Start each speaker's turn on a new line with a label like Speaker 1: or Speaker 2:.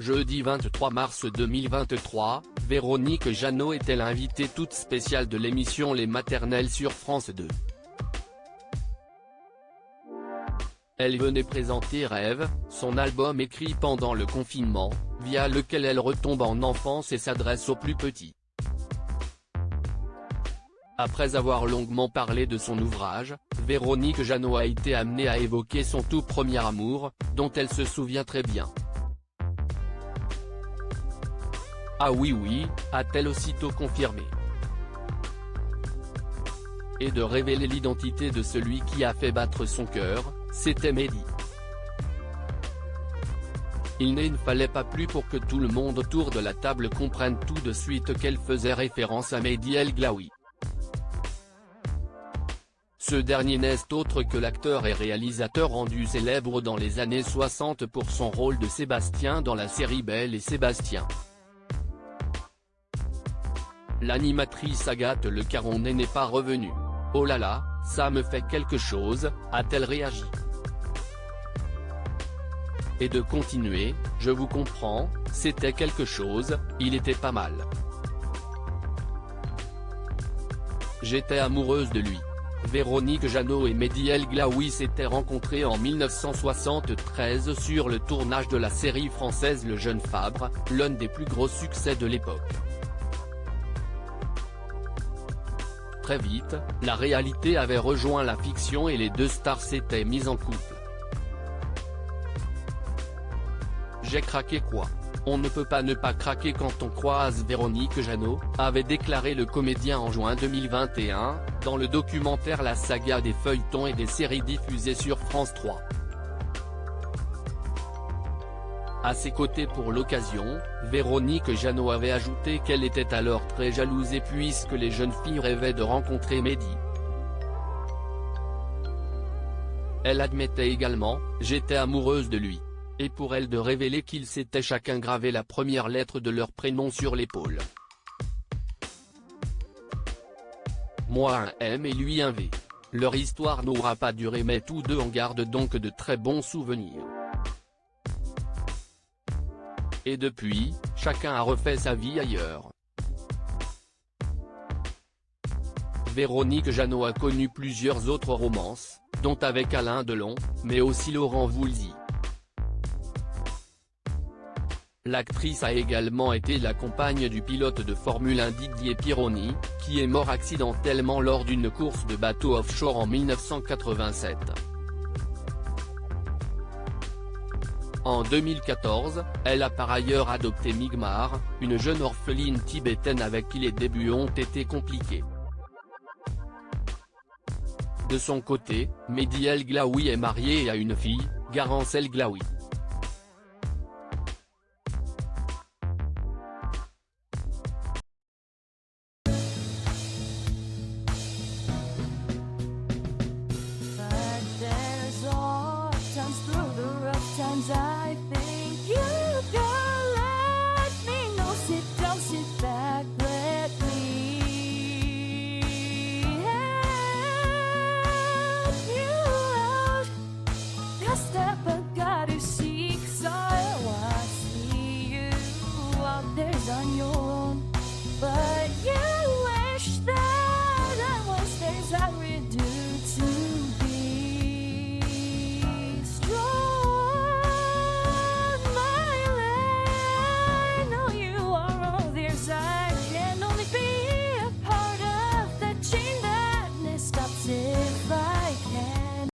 Speaker 1: Jeudi 23 mars 2023, Véronique Jeannot était l'invitée toute spéciale de l'émission Les Maternelles sur France 2. Elle venait présenter Rêve, son album écrit pendant le confinement, via lequel elle retombe en enfance et s'adresse aux plus petits. Après avoir longuement parlé de son ouvrage, Véronique Jeannot a été amenée à évoquer son tout premier amour, dont elle se souvient très bien. Ah oui, a-t-elle aussitôt confirmé. Et de révéler l'identité de celui qui a fait battre son cœur, c'était Mehdi. Il ne fallait pas plus pour que tout le monde autour de la table comprenne tout de suite qu'elle faisait référence à Mehdi El Glaoui. Ce dernier n'est autre que l'acteur et réalisateur rendu célèbre dans les années 60 pour son rôle de Sébastien dans la série Belle et Sébastien. L'animatrice Agathe Le Caron n'est pas revenue. Oh là là, ça me fait quelque chose, a-t-elle réagi. Et de continuer, je vous comprends, c'était quelque chose, il était pas mal. J'étais amoureuse de lui. Véronique Jeannot et Mehdi El Glaoui s'étaient rencontrés en 1973 sur le tournage de la série française Le Jeune Fabre, l'un des plus gros succès de l'époque. Très vite, la réalité avait rejoint la fiction et les deux stars s'étaient mises en couple. J'ai craqué quoi. On ne peut pas ne pas craquer quand on croise Véronique Jeannot, avait déclaré le comédien en juin 2021, dans le documentaire La saga des feuilletons et des séries diffusées sur France 3. À ses côtés pour l'occasion, Véronique Jeannot avait ajouté qu'elle était alors très jalousée puisque les jeunes filles rêvaient de rencontrer Mehdi. Elle admettait également « J'étais amoureuse de lui », et pour elle de révéler qu'ils s'étaient chacun gravé la première lettre de leur prénom sur l'épaule. Moi un M et lui un V. Leur histoire n'aura pas duré mais tous deux en gardent donc de très bons souvenirs. Et depuis, chacun a refait sa vie ailleurs. Véronique Jeannot a connu plusieurs autres romances, dont avec Alain Delon, mais aussi Laurent Voulzy. L'actrice a également été la compagne du pilote de Formule 1 Didier Pironi, qui est mort accidentellement lors d'une course de bateau offshore en 1987. En 2014, elle a par ailleurs adopté Migmar, une jeune orpheline tibétaine avec qui les débuts ont été compliqués. De son côté, Mehdi El Glaoui est marié et a une fille, Garance El Glaoui.